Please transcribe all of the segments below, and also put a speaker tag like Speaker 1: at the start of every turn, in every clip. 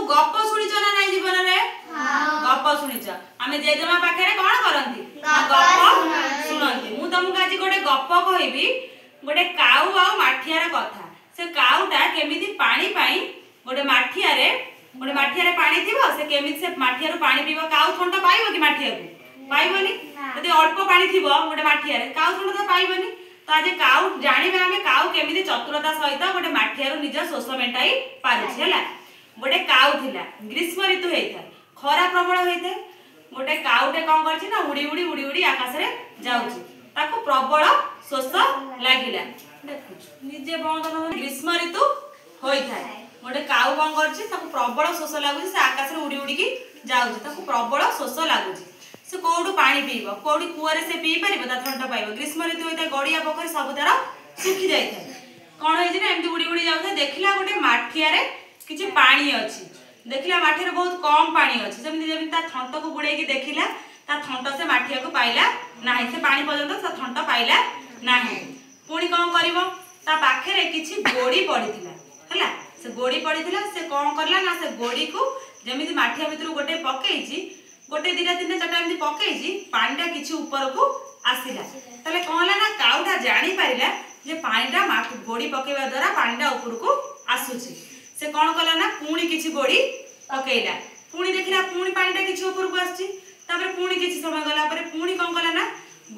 Speaker 1: गप शुणिच ना नहीं जीवन में गप शुणिच आमे जेजेमा पाखे कौन करती गप शुणती मु तुमको आज गोटे गप कहबी गोटे काऊ आ माठियार कथा से काऊटा केमिति पानी पाई गोटे माठियारे पानी थिबो से केमिति से माठियारू पानी पीबो काऊ थंड पाइबो कि माठियारू पाइबोनी यदि अल्प पानी थिबो गोटे माठियारे काऊ थंड तो पाइबोनी तो आज काऊ जानिबे आमे काऊ केमिति चतुरता सहित गोटे माठियारू निज शोष मेंटाई पारुछि हला गोटे काऊ थिला ग्रीष्म ऋतु हेइथा खरा प्रबल हेइथे गोटे काऊटे कोन करछि ना उड़ी उड़ी उड़ी उड़ी आकाश रे जाउछि ताको प्रबल शोष लागिला देखु निजे बंद न ग्रीष्म ऋतु होइथा गोटे काऊ कोन करछि ताको प्रबल शोष लागुछि से आकाश रे उड़ी उड़ी की जाउछि ताको प्रबल शोष लागुछि से कोडू पानी पीबो कोडी कुआरे से पी परिबो ता ठंडा पाइबो ग्रीष्म ऋतु होइता गड़िया पोखरी सब तारा सुखी जाइथा कोन होइछि ना एमती उड़ी उड़ी जाउथा देखिला गोटे माठिया रे किछि पानी अछि देखिला माठिया रे बहुत कम पानी अछि जेमति जेमति ता थंट को बुडे की देखिला ता थंट से माठिया को पाइला नाही से पानी पर्यंत ता थंट पाइला नाही पुणी कोन करिवो ता पाखे रे किछि गोडी पडिथिला हला से गोडी पडिथिला से कोन करला ना से गोडी को जेमिति माठिया भितरु गोटे पकेइछि गोटे दिना तीन चारटा एमती पकेइछि पानीटा किछि ऊपर को आसिला तले कहला ना काउटा जानि पारिला जे पानीटा माठ गोडी पकेवा द्वारा पानीटा ऊपर को आसुछि से कोन कला ना पुणी किछि गोडी पकेइला पुणी देखिला पुणी पानीटा किछि ऊपर को आछि तापर पुणी किछि समय गला परे पुणी कोन कला ना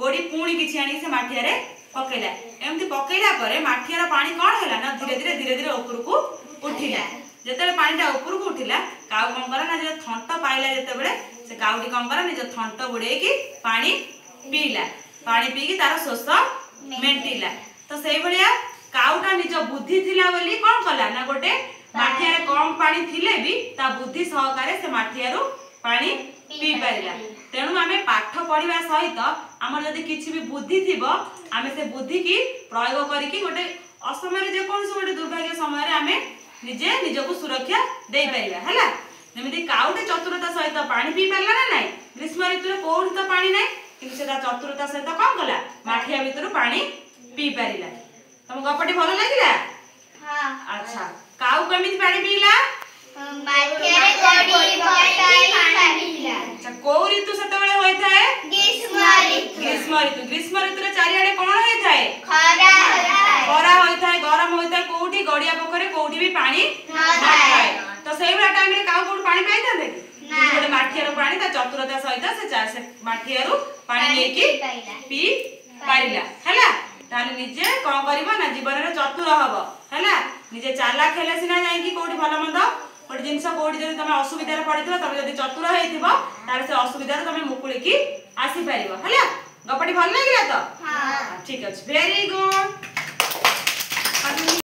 Speaker 1: गोडी पुणी किछि आनी से माठिया रे पकेइला एमती पकेइला परे माठियार पानी कोन हैला ना धीरे धीरे ऊपर को उठिला जेतेले पानीटा ऊपर को उठिला काउ कोन करा ना जे थंट पाइला जेतेबेले से काउटी कोन करा निज थंट बुडे की पानी पीला पानी पी की तार शोष मेंटिला तो सेई भलिया काउटा निज बुद्धि थिला बोली कोन कला ना गोटे माठिया कम पानी थिले भी ता बुद्धि सहकारे से माठियारू पानी पी पारिला तेणु आमे पाठ पढ़िबा सहित हमर जदी किछि भी बुद्धि थिबो आमे से बुद्धि की प्रयोग करी की गोटे असमय जे कोन से गोटे दुर्भाग्य समय रे आमे निजे निजको सुरक्षा देई परिबा हला जेमिति काउटे चतुरता सहित पानी पी पारला ना नाही ग्रीष्म ऋतु रे कोन तो पानी नाही किंतु सेटा चतुरता सहित कोन कला माठिया भितरु पानी पी पारिला तम गपटी भलो लागिला हां अच्छा काउ केमिति पानी पीला
Speaker 2: माठिया रे गोडी पकाई पानी पीला
Speaker 1: अच्छा को ऋतु सेतबेले होय थाए ग्रीष्म ऋतु रे चारियाडे कोन होय थाए खरा होय थाए गरम होय थाए कोठी गड़िया पोखरे कोठी भी पानी न थाए तो सेई बेला टाइम रे काउ कोड पानी पाई थांदे ना गोटे माठिया रो पानी ता चतुरता सहित से माठिया रो पानी लेकी पी पारिला हला ताले निजे कोन करबो ना जीवन रे चतुर हबो हला निजे चालाक हेले सिना जाई की कोठी भलो मंद गोटे जिनस कोठी जदी तमे असुविधा रे पड़िथिबो तमे जदी चतुर हेइथिबो तार से असुविधा रे तमे मुकुली की आसी पारिबो हला गपटी भल लागिला तो हां ठीक अछि वेरी गुड।